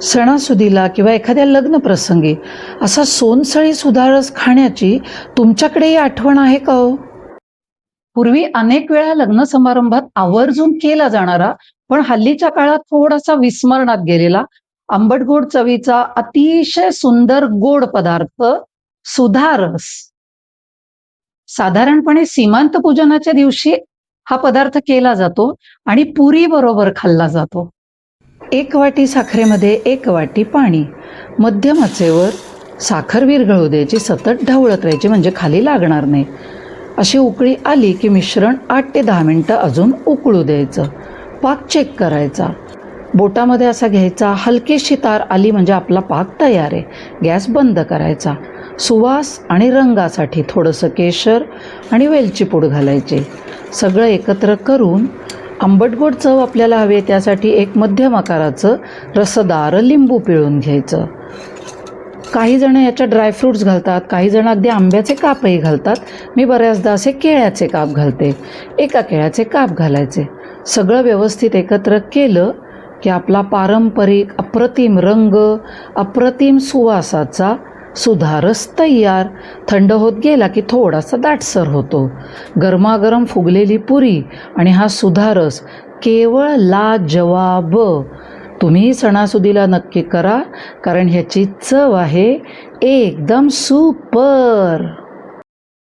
सणासुदीला किंवा एखाद्या लग्न प्रसंगी असा सोनसळी सुधारस खाण्याची तुमच्याकडेही आठवण आहे का हो? पूर्वी अनेक वेळा लग्न समारंभात आवर्जून केला जाणारा पण हल्लीच्या काळात थोडासा विस्मरणात गेलेला आंबट गोड चवीचा अतिशय सुंदर गोड पदार्थ सुधारस. साधारणपणे सीमांत पूजनाच्या दिवशी हा पदार्थ केला जातो आणि पुरी बरोबर खाल्ला जातो. 1 वाटी साखरेमध्ये 1 वाटी पाणी, मध्यम आचेवर साखर विरघळू द्यायची, सतत ढवळत राहायची म्हणजे खाली लागणार नाही. अशी उकळी आली की मिश्रण 8 ते 10 मिनटं अजून उकळू द्यायचं. पाक चेक करायचा, बोटामध्ये असा घ्यायचा, हलकीशी तार आली म्हणजे आपला पाक तयार आहे. गॅस बंद करायचा. सुवास आणि रंगासाठी थोडंसं केशर आणि वेलची पूड घालायचे. सगळं एकत्र करून आंबट गोड चव आपल्याला हवे त्यासाठी एक मध्यम आकाराचं रसदार लिंबू पिळून घ्यायचं. काही जण याच्यात ड्रायफ्रूट्स घालतात, काही जण अगदी आंब्याचे कापही घालतात. मी बऱ्याचदा असे केळ्याचे काप घालते. 1 केळ्याचे काप घालायचे. सगळं व्यवस्थित एकत्र केलं की आपला पारंपरिक अप्रतिम रंग, अप्रतिम सुवासाचा सुधारस तयार. थंड होत गेला की थोडासा दाटसर होतो. गरमागरम फुगलेली पुरी आणि हा सुधारस केवळ लाजवाब. तुम्ही सणासुदीला नक्की करा, कारण ह्याची चव आहे एकदम सुपर.